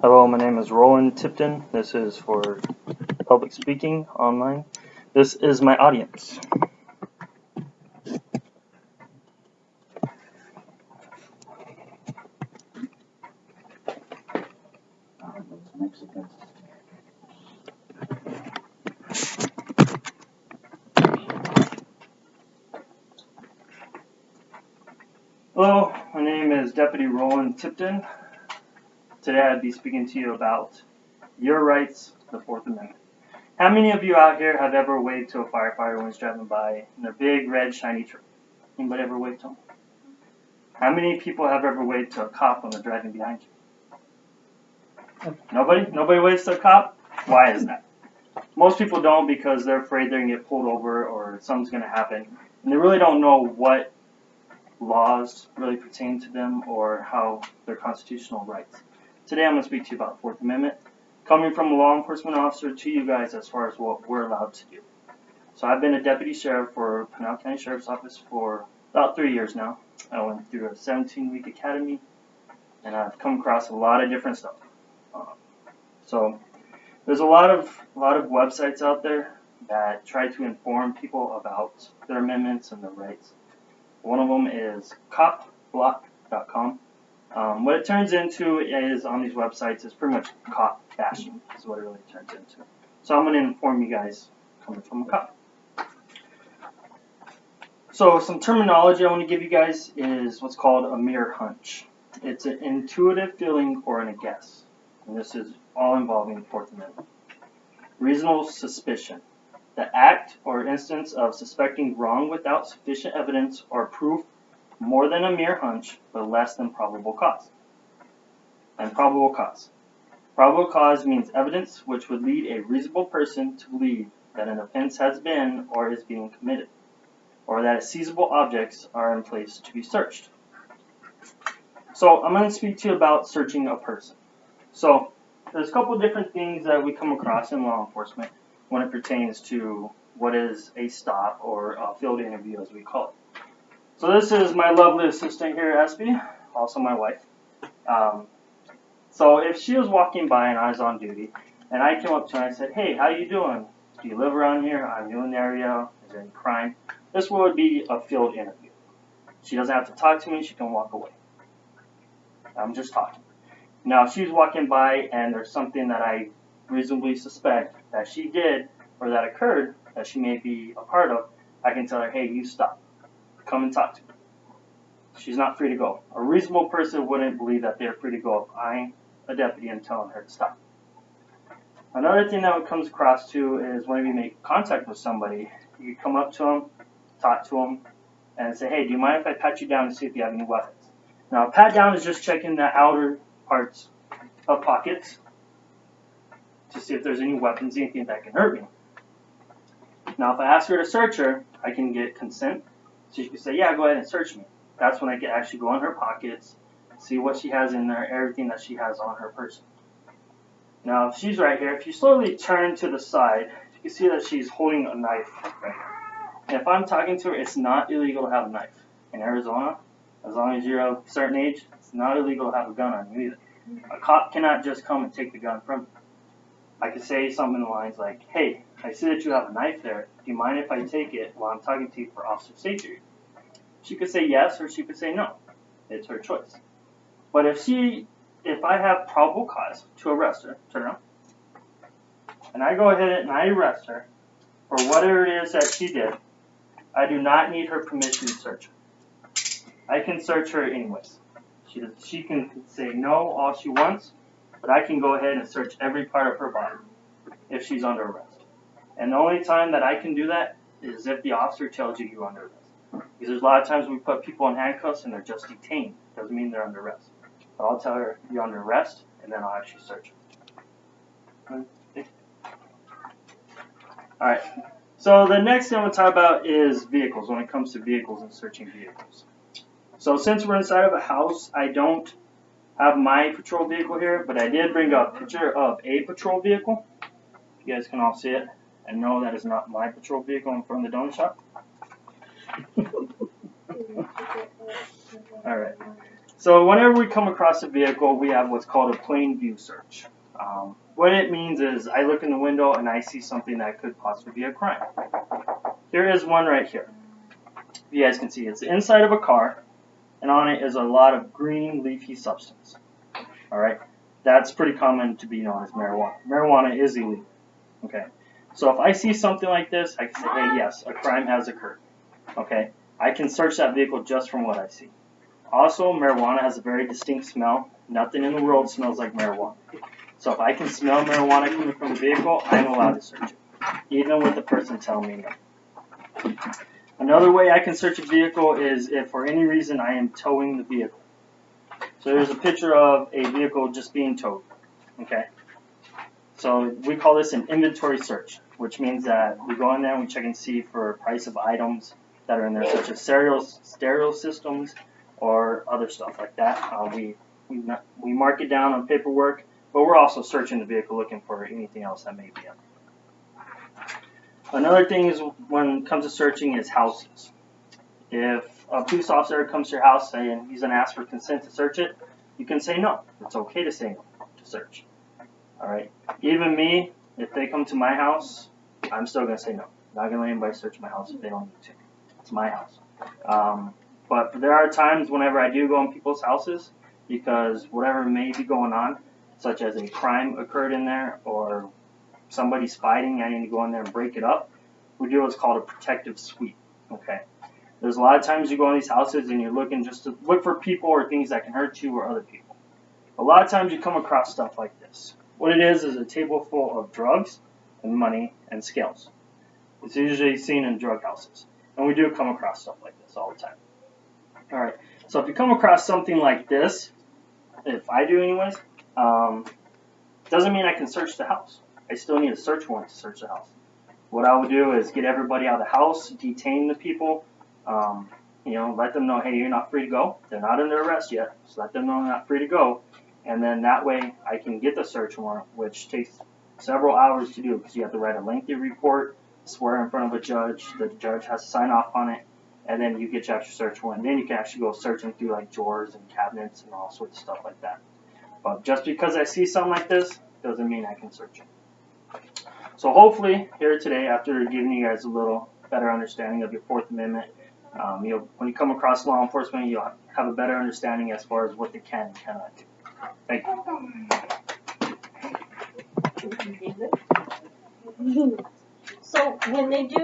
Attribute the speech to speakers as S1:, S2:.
S1: Hello, my name is Roland Tipton. This is for public speaking online. This is my audience. Hello, my name is Deputy Roland Tipton. Today I'd be speaking to you about your rights, the Fourth Amendment. How many of you out here have ever waved to a firefighter when he's driving by in their big, red, shiny truck? Anybody ever waved to him? How many people have ever waved to a cop when they're driving behind you? Nobody? Nobody waves to a cop? Why is that? Most people don't because they're afraid they're going to get pulled over or something's going to happen. And they really don't know what laws really pertain to them or how their constitutional rights. Today I'm going to speak to you about the Fourth Amendment, coming from a law enforcement officer to you guys as far as what we're allowed to do. So I've been a deputy sheriff for Pinal County Sheriff's Office for about 3 years now. I went through a 17-week academy, and I've come across a lot of different stuff. So there's a lot of websites out there that try to inform people about their amendments and their rights. One of them is copblock.com. What it turns into is on these websites is pretty much cop bashing is what it really turns into. So I'm going to inform you guys coming from a cop. So some terminology I want to give you guys is what's called a mere hunch. It's an intuitive feeling or a guess. And this is all involving the Fourth Amendment. Reasonable suspicion. The act or instance of suspecting wrong without sufficient evidence or proof, more than a mere hunch, but less than probable cause. And probable cause. Probable cause means evidence which would lead a reasonable person to believe that an offense has been or is being committed, or that seizable objects are in place to be searched. So I'm going to speak to you about searching a person. So there's a couple of different things that we come across in law enforcement when it pertains to what is a stop or a field interview, as we call it. So this is my lovely assistant here, Espy, also my wife. So if she was walking by and I was on duty, and I came up to her and I said, "Hey, how you doing? Do you live around here? I'm new in the area. Is there any crime?" This would be a field interview. She doesn't have to talk to me. She can walk away. I'm just talking. Now, if she's walking by and there's something that I reasonably suspect that she did or that occurred that she may be a part of, I can tell her, "Hey, you stop. Come and talk to me." She's not free to go. A reasonable person wouldn't believe that they're free to go if I'm a deputy and telling her to stop. Another thing that comes across too is when you make contact with somebody, you come up to them, talk to them, and say, "Hey, do you mind if I pat you down to see if you have any weapons?" Now, a pat down is just checking the outer parts of pockets to see if there's any weapons, anything that can hurt me. Now, if I ask her to search her, I can get consent. So she can say, "Yeah, go ahead and search me." That's when I can actually go in her pockets, see what she has in there, everything that she has on her person. Now, if she's right here, if you slowly turn to the side, you can see that she's holding a knife right here. And if I'm talking to her, it's not illegal to have a knife. In Arizona, as long as you're of a certain age, it's not illegal to have a gun on you either. A cop cannot just come and take the gun from you. I could say something in the lines like, "Hey, I see that you have a knife there. Do you mind if I take it while I'm talking to you for officer safety?" She could say yes or she could say no. It's her choice. But if I have probable cause to arrest her, turn around, and I go ahead and I arrest her for whatever it is that she did, I do not need her permission to search her. I can search her anyways. She can say no all she wants, but I can go ahead and search every part of her body if she's under arrest. And the only time that I can do that is if the officer tells you you're under arrest. Because there's a lot of times we put people in handcuffs and they're just detained. Doesn't mean they're under arrest. But I'll tell her you're under arrest, and then I'll actually search her. Alright, so the next thing I'm going to talk about is vehicles, when it comes to vehicles and searching vehicles. So since we're inside of a house, I don't have my patrol vehicle here, but I did bring a picture of a patrol vehicle. You guys can all see it and know that is not my patrol vehicle in front of the donut shop. Alright, So whenever we come across a vehicle, we have what's called a plain view search. What it means is I look in the window and I see something that could possibly be a crime. Here is one right here. You guys can see it's the inside of a car, and on it is a lot of green leafy substance. Alright, that's pretty common to be known as marijuana. Marijuana is illegal. Okay, so if I see something like this, I can say, hey, yes, a crime has occurred. Okay, I can search that vehicle just from what I see. Also, marijuana has a very distinct smell. Nothing in the world smells like marijuana. So if I can smell marijuana coming from the vehicle, I'm allowed to search it, even with the person telling me no. Another way I can search a vehicle is if for any reason I am towing the vehicle. So there's a picture of a vehicle just being towed. Okay. So we call this an inventory search, which means that we go in there and we check and see for price of items that are in there, such as stereo systems or other stuff like that. We mark it down on paperwork, but we're also searching the vehicle looking for anything else that may be in there. Another thing is when it comes to searching is houses. If a police officer comes to your house and he's going to ask for consent to search it, you can say no. It's okay to say no to search. Alright? Even me, if they come to my house, I'm still going to say no. I'm not going to let anybody search my house if they don't need to. It's my house. But there are times whenever I do go in people's houses because whatever may be going on, such as a crime occurred in there or somebody's fighting, I need to go in there and break it up. We do what's called a protective sweep. Okay. There's a lot of times you go in these houses and you're looking just to look for people or things that can hurt you or other people. A lot of times you come across stuff like this. What it is a table full of drugs and money and scales. It's usually seen in drug houses. And we do come across stuff like this all the time. Alright, so if you come across something like this, if I do anyways, doesn't mean I can search the house. I still need a search warrant to search the house. What I would do is get everybody out of the house, detain the people, let them know, hey, you're not free to go. They're not under arrest yet, so let them know they're not free to go. And then that way I can get the search warrant, which takes several hours to do because you have to write a lengthy report, swear in front of a judge, the judge has to sign off on it, and then you get your actual search warrant. Then you can actually go searching through like drawers and cabinets and all sorts of stuff like that. But just because I see something like this doesn't mean I can search it. So hopefully here today, after giving you guys a little better understanding of your Fourth Amendment, when you come across law enforcement, you'll have a better understanding as far as what they can and cannot do. Thank you.
S2: So when they do